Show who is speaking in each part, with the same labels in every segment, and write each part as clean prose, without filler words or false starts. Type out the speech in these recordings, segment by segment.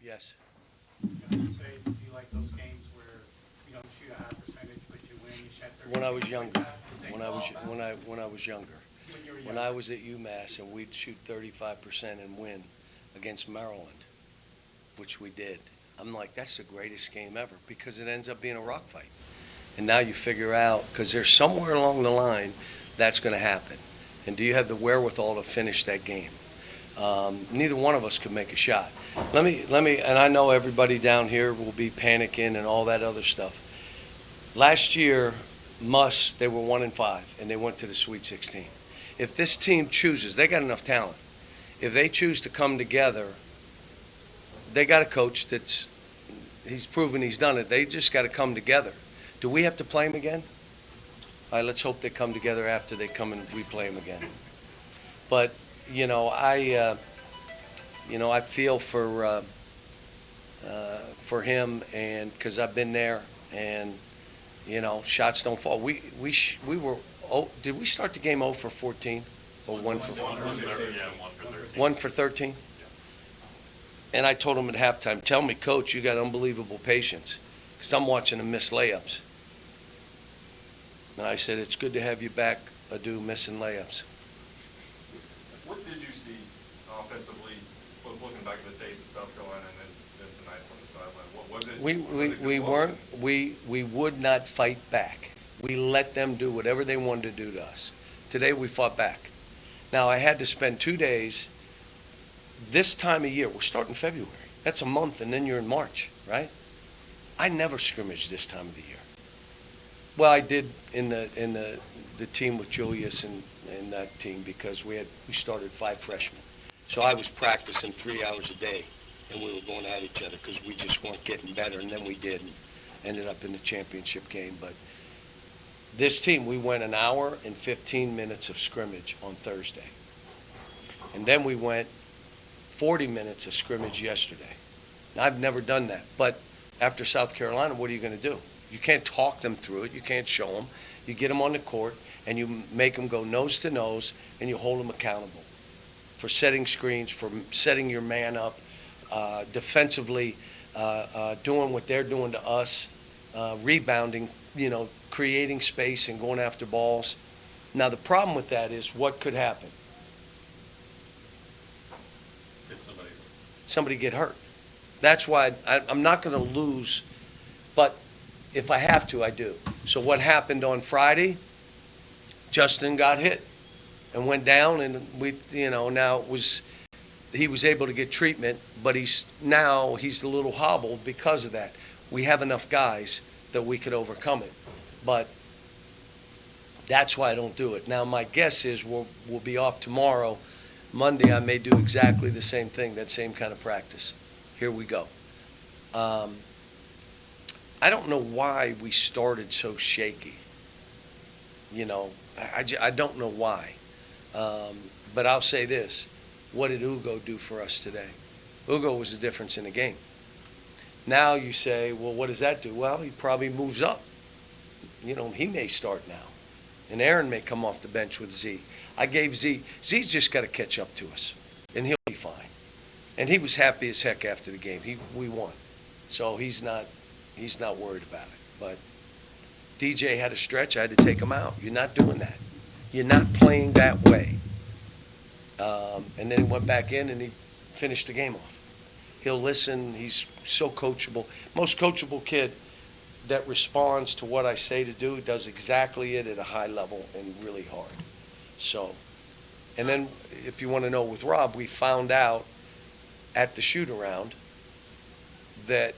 Speaker 1: Yes.
Speaker 2: You say you like those games where you don't shoot a high percentage, but you win, you shot 30.
Speaker 1: When I was younger.
Speaker 2: When I was
Speaker 1: When I was younger.
Speaker 2: when you were
Speaker 1: When
Speaker 2: young.
Speaker 1: I was at UMass and we'd shoot 35% and win against Maryland, which we did. I'm like, that's the greatest game ever because it ends up being a rock fight. And now you figure out, because there's somewhere along the line that's going to happen. And do you have the wherewithal to finish that game? Neither one of us could make a shot. Let me, and I know everybody down here will be panicking and all that other stuff. Last year, they were 1-5, and they went to the Sweet 16. If this team chooses, they got enough talent. If they choose to come together, they got a coach he's proven he's done it. They just got to come together. Do we have to play them again? All right, let's hope they come together after they come and we play them again. But, I feel for him, and because I've been there, and shots don't fall. We were. Oh, did we start the game 0 for 14 or 1 for 1 for 13? And I told him at halftime, "Tell me, Coach, you got unbelievable patience, because I'm watching him miss layups." And I said, "It's good to have you back, Adu, missing layups."
Speaker 3: What did you see offensively, both looking back at the tape in South Carolina and then tonight on the sideline? What was it?
Speaker 1: We weren't. We would not fight back. We let them do whatever they wanted to do to us. Today we fought back. Now I had to spend 2 days. This time of year, we're starting February. That's a month, and then you're in March, right? I never scrimmaged this time of the year. Well, I did in the team with Julius and that team, because we started 5 freshmen. So I was practicing 3 hours a day, and we were going at each other because we just weren't getting better, and then we did, and ended up in the championship game. But this team, we went an hour and 15 minutes of scrimmage on Thursday. And then we went 40 minutes of scrimmage yesterday. Now, I've never done that. But after South Carolina, what are you going to do? You can't talk them through it. You can't show them. You get them on the court, and you make them go nose to nose, and you hold them accountable for setting screens, for setting your man up, defensively, doing what they're doing to us, rebounding, creating space and going after balls. Now, the problem with that is what could happen? Somebody get hurt. That's why I'm not going to lose, but if I have to, I do. So what happened on Friday? Justin got hit and went down, and now he was able to get treatment, but he's a little hobbled because of that. We have enough guys that we could overcome it, but that's why I don't do it. Now my guess is we'll be off tomorrow. Monday I may do exactly the same thing, that same kind of practice. Here we go. I don't know why we started so shaky. I don't know why. But I'll say this. What did Ugo do for us today? Ugo was the difference in the game. Now you say, well, what does that do? Well, he probably moves up. He may start now. And Aaron may come off the bench with Z. I gave Z. Z's just got to catch up to us, and he'll be fine. And he was happy as heck after the game. We won. So he's not worried about it. But DJ had a stretch. I had to take him out. You're not doing that. You're not playing that way. And then he went back in, and he finished the game off. He'll listen. He's so coachable. Most coachable kid that responds to what I say to do, does exactly it at a high level and really hard. So, and then if you want to know with Rob, we found out at the shoot-around that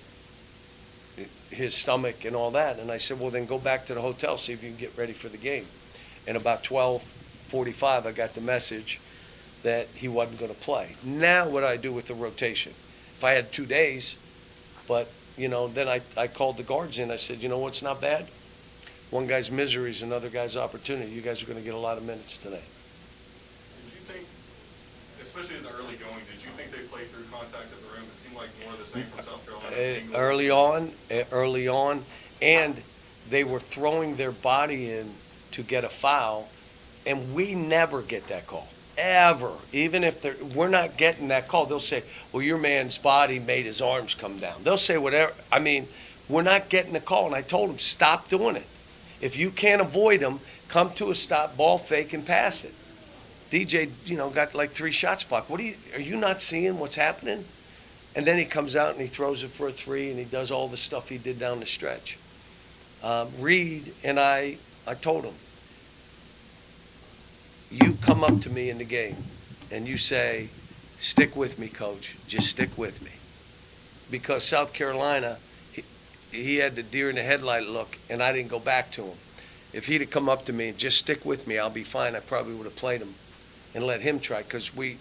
Speaker 1: his stomach and all that, and I said, well, then go back to the hotel, see if you can get ready for the game. And about 12:45, I got the message that he wasn't going to play. Now what do I do with the rotation? If I had 2 days, but, then I called the guards in. I said, what's not bad? One guy's misery is another guy's opportunity. You guys are going to get a lot of minutes today.
Speaker 3: Did you think, especially in the early going, did you think they played through contact at the rim? It seemed like more of the same from South Carolina.
Speaker 1: Early on, and they were throwing their body in to get a foul, and we never get that call. ever, even if we're not getting that call, they'll say, well, your man's body made his arms come down. They'll say whatever. I mean, we're not getting the call. And I told them, stop doing it. If you can't avoid them, come to a stop, ball fake, and pass it. DJ, got like 3 shots blocked. Are you not seeing what's happening? And then he comes out and he throws it for a 3, and he does all the stuff he did down the stretch. Reed and I told him, you come up to me in the game and you say, stick with me, coach. Just stick with me. Because South Carolina, he had the deer in the headlight look, and I didn't go back to him. If he'd have come up to me and just stick with me, I'll be fine, I probably would have played him and let him try, because we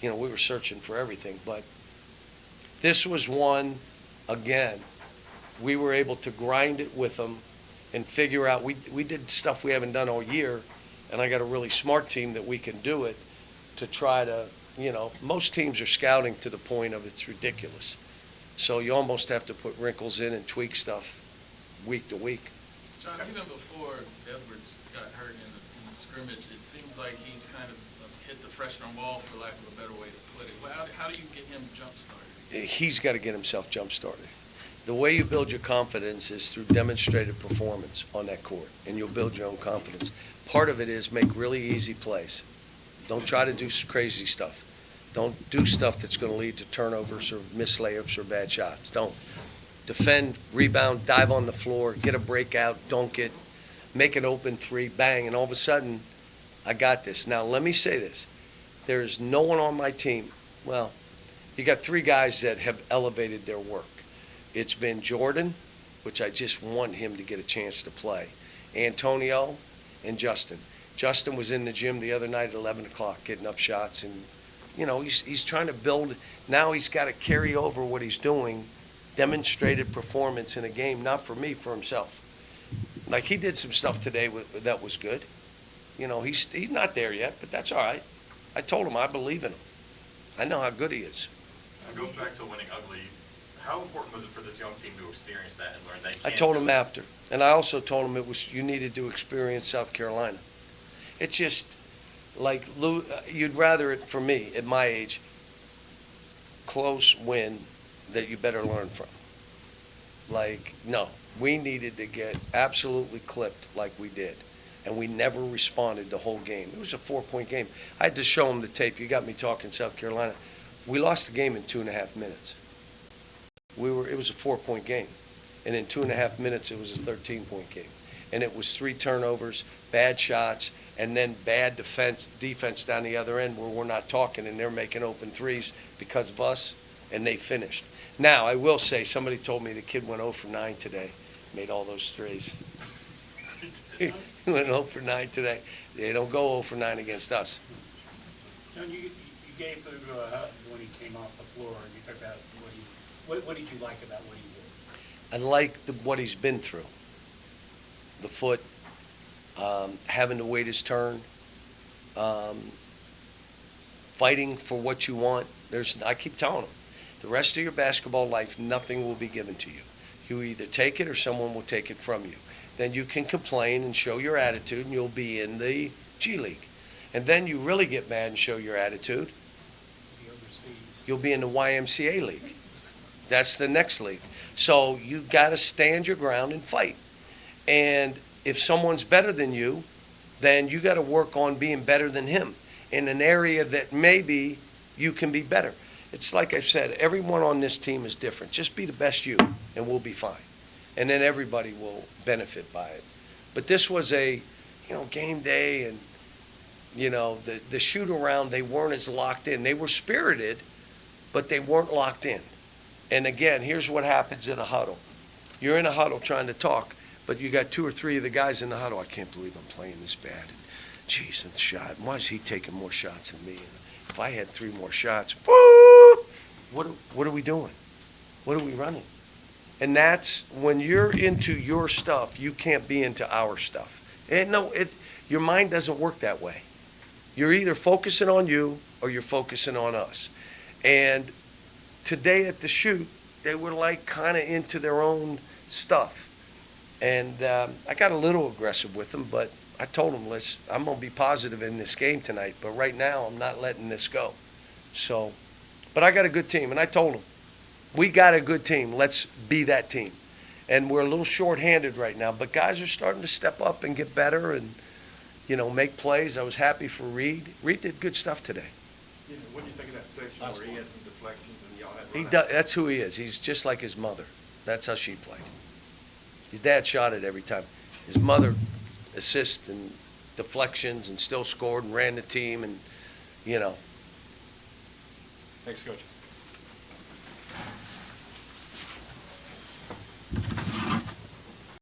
Speaker 1: were searching for everything. But this was one, again, we were able to grind it with them and figure out, we did stuff we haven't done all year, and I got a really smart team that we can do it to try to, most teams are scouting to the point of it's ridiculous. So you almost have to put wrinkles in and tweak stuff week to week.
Speaker 4: John, even before Edwards got hurt in the scrimmage, it seems like he's kind of hit the freshman wall, for lack of a better way to put it. How do you get him jump-started?
Speaker 1: He's got to get himself jump-started. The way you build your confidence is through demonstrated performance on that court, and you'll build your own confidence. Part of it is make really easy plays. Don't try to do crazy stuff. Don't do stuff that's going to lead to turnovers or missed layups or bad shots. Don't. Defend, rebound, dive on the floor, get a breakout, make an open 3, bang, and all of a sudden, I got this. Now, let me say this. There's no one on my team. Well, you got 3 guys that have elevated their work. It's been Jordan, which I just want him to get a chance to play, Antonio, and Justin. Justin was in the gym the other night at 11 o'clock getting up shots, and, he's trying to build. Now he's got to carry over what he's doing, demonstrated performance in a game, not for me, for himself. Like, he did some stuff today that was good. He's not there yet, but that's all right. I told him I believe in him. I know how good he is.
Speaker 3: Going back to winning ugly, how important was it for this young team to experience that and learn they
Speaker 1: I
Speaker 3: can't
Speaker 1: told
Speaker 3: do
Speaker 1: him
Speaker 3: it?
Speaker 1: after, and I also told him you needed to experience South Carolina. It's just like you'd rather it, for me at my age, close win that you better learn from. Like, no, we needed to get absolutely clipped like we did, and we never responded the whole game. It was a 4-point game. I had to show him the tape. You got me talking South Carolina. We lost the game in 2.5 minutes. It was a 4-point game, and in 2.5 minutes it was a 13-point game, and it was 3 turnovers, bad shots, and then bad defense down the other end where we're not talking and they're making open threes because of us, and they finished. Now, I will say, somebody told me the kid went 0 for 9 today, made all those threes. He went 0 for 9 today. They don't go 0 for 9 against us.
Speaker 2: John, you gave Ugo a hug when he came off the floor, and you talked about what did you like about what he did?
Speaker 1: I like what he's been through. The foot, having to wait his turn, fighting for what you want. I keep telling him, the rest of your basketball life, nothing will be given to you. You either take it or someone will take it from you. Then you can complain and show your attitude, and you'll be in the G League. And then you really get mad and show your attitude,
Speaker 2: The overseas.
Speaker 1: you'll be in the YMCA league. That's the next league. So you got to stand your ground and fight. And if someone's better than you, then you got to work on being better than him in an area that maybe you can be better. It's like I said, everyone on this team is different. Just be the best you, and we'll be fine. And then everybody will benefit by it. But this was a, game day, and, the shoot around, they weren't as locked in. They were spirited, but they weren't locked in. And again, here's what happens in a huddle. You're in a huddle trying to talk, but you got 2 or 3 of the guys in the huddle. I can't believe I'm playing this bad. Jeez, and shot. Why is he taking more shots than me? If I had 3 more shots, woo! What are we doing? What are we running? And that's when you're into your stuff, you can't be into our stuff. And your mind doesn't work that way. You're either focusing on you or you're focusing on us. And today at the shoot, they were like kind of into their own stuff. And I got a little aggressive with them, but I told him, I'm gonna be positive in this game tonight, but right now, I'm not letting this go. So, but I got a good team, and I told him, we got a good team. Let's be that team. And we're a little short-handed right now, but guys are starting to step up and get better and, make plays. I was happy for Reed. Reed did good stuff today.
Speaker 5: Yeah, what do you think of that section
Speaker 2: Last
Speaker 5: where he
Speaker 2: one.
Speaker 5: had some deflections and y'all had?
Speaker 1: He
Speaker 5: runouts?
Speaker 1: does, that's who he is. He's just like his mother. That's how she played. His dad shot it every time. His mother assists and deflections and still scored and ran the team and,
Speaker 5: Thanks, Coach.